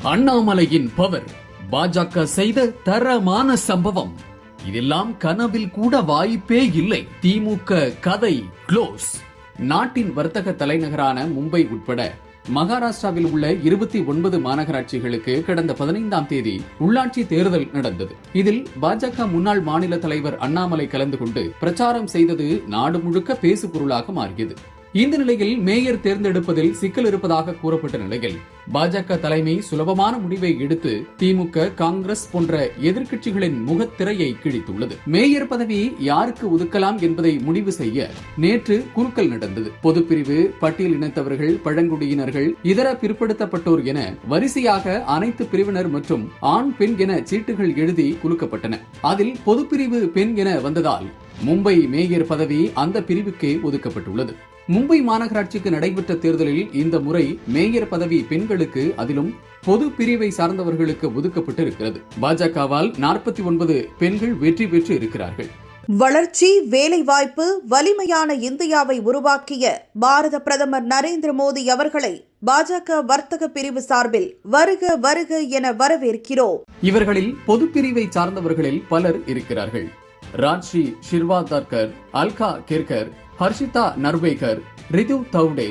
அண்ணாமலையின் power, பாஜக செய்த தரமான சம்பவம், இதெல்லாம் கனவில் கூட வாய்ப்பே இல்லை. திமுக கதை க்ளோஸ். நாட்டின் வர்த்தக தலைநகரான மும்பை உட்பட மகாராஷ்டிராவில் உள்ள 29 மாநகராட்சிகளுக்கு கடந்த 15ஆம் தேதி உள்ளாட்சி தேர்தல் நடந்தது. இதில் பாஜக முன்னாள் மாநில தலைவர் அண்ணாமலை கலந்து கொண்டு பிரச்சாரம் செய்தது நாடு முழுக்க பேசு பொருளாக மாறியது. இந்த நிலையில் மேயர் தேர்ந்தெடுப்பதில் சிக்கல் இருப்பதாக கூறப்பட்ட நிலையில் பாஜக தலைமை சுலபமான முடிவை எடுத்து திமுக, காங்கிரஸ் போன்ற எதிர்க்கட்சிகளின் முகத்திரையை கிழித்துள்ளது. மேயர் பதவி யாருக்கு ஒதுக்கலாம் என்பதை முடிவு செய்ய நேற்று குலுக்கல் நடந்தது. பொதுப்பிரிவு, பட்டியல் இனத்தவர்கள், பழங்குடியினர்கள், இதர பிற்படுத்தப்பட்டோர் என வரிசையாக அனைத்து பிரிவினர் மற்றும் ஆண், பெண் என சீட்டுகள் எழுதி குலுக்கப்பட்டன. அதில் பொதுப்பிரிவு பெண் என வந்ததால் மும்பை மேயர் பதவி அந்த பிரிவுக்கே ஒதுக்கப்பட்டுள்ளது. மும்பை மாநகராட்சிக்கு நடைபெற்ற தேர்தலில் இந்த முறை மேயர் பதவி பெண்களுக்கு, அதிலும் பொது பிரிவை சார்ந்தவர்களுக்கு ஒதுக்கப்பட்டு இருக்கிறது. பாஜகவால் 49 பெண்கள் வெற்றி பெற்று இருக்கிறார்கள். வளர்ச்சி, வேலைவாய்ப்பு, வலிமையான இந்தியாவை உருவாக்கிய பாரத பிரதமர் நரேந்திர மோடி அவர்களை பாஜக வர்த்தக பிரிவு சார்பில் வருக வருக என வரவேற்கிறோம். இவர்களில் பொது பிரிவை சார்ந்தவர்களில் பலர் இருக்கிறார்கள். ராஜ்ஸ்ரீ ஷிர்வாதர்கர், அல்கா கேர்கர், ஹர்ஷிதா நர்வேகர், ரிது தவ்டே,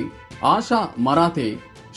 ஆஷா மராத்தே,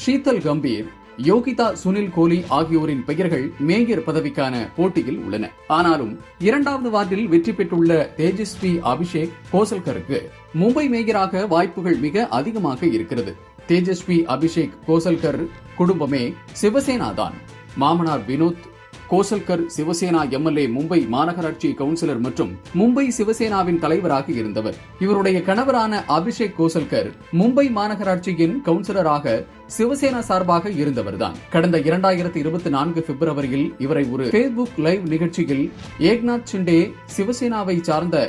ஷீதல் கம்பீர், யோகிதா சுனில் கோலி ஆகியோரின் பெயர்கள் மேயர் பதவிக்கான போட்டியில் உள்ளன. ஆனாலும் 2வது வார்டில் வெற்றி பெற்றுள்ள தேஜஸ்வி அபிஷேக் கோசல்கருக்கு மும்பை மேயராக வாய்ப்புகள் மிக அதிகமாக இருக்கிறது. தேஜஸ்வி அபிஷேக் கோசல்கர் குடும்பமே சிவசேனா தான். மாமனார் வினோத் கோசல்கர் சிவசேனா எம்எல்ஏ, மும்பை மாநகராட்சி கவுன்சிலர் மற்றும் மும்பை சிவசேனாவின் தலைவராக இருந்தவர். இவருடைய கணவரான அபிஷேக் கோசல்கர் மும்பை மாநகராட்சியின் கவுன்சிலராக சிவசேனா சார்பாக இருந்தவர்தான். கடந்த 2024 பிப்ரவரியில் இவரை ஒரு ஃபேஸ்புக் லைவ் நிகழ்ச்சியில் ஏக்நாத் ஷிண்டே சிவசேனாவை சார்ந்த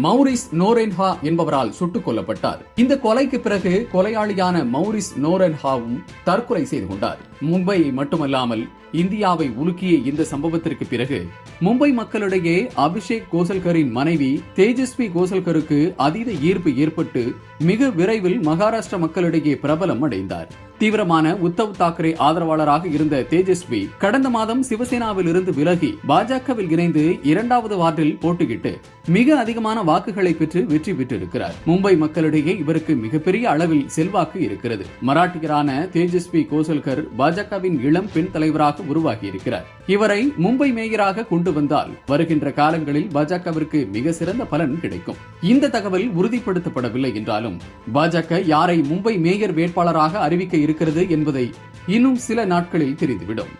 மௌரிஸ் நோரென்ஹா என்பவரால் சுட்டுக் கொல்லப்பட்டார். இந்த கொலைக்கு பிறகு கொலையாளியான மௌரிஸ் நோரென்ஹாவும் தற்கொலை செய்து கொண்டார். மும்பை மட்டுமல்லாமல் இந்தியாவை உலுக்கிய இந்த சம்பவத்திற்கு பிறகு மும்பை மக்களிடையே அபிஷேக் கோசல்கரின் மனைவி தேஜஸ்வி கோசல்கருக்கு அதீத ஈர்ப்பு ஏற்பட்டு மிக விரைவில் மகாராஷ்டிரா மக்களிடையே பிரபலம் அடைந்தார். தீவிரமான உத்தவ் தாக்கரே ஆதரவாளராக இருந்த தேஜஸ்வி கடந்த மாதம் சிவசேனாவில் இருந்து விலகி பாஜகவில் இணைந்து 2வது வார்டில் போட்டியிட்டு மிக அதிகமான வாக்குகளை பெற்று வெற்றி பெற்றிருக்கிறார். மும்பை மக்களிடையே இவருக்கு மிகப்பெரிய அளவில் செல்வாக்கு இருக்கிறது. மராட்டியரான தேஜஸ்வி கோசல்கர் பாஜகவின் இளம் பெண் தலைவராக உருவாகி இருக்கிறார். இவரை மும்பை மேயராக கொண்டு வந்தால் வருகின்ற காலங்களில் பாஜகவிற்கு மிக சிறந்த பலன் கிடைக்கும். இந்த தகவல் உறுதிப்படுத்தப்படவில்லை என்றாலும் பாஜக யாரை மும்பை மேயர் வேட்பாளராக அறிவிக்க இருக்கிறது என்பதை இன்னும் சில நாட்களில் தெரிந்துவிடும்.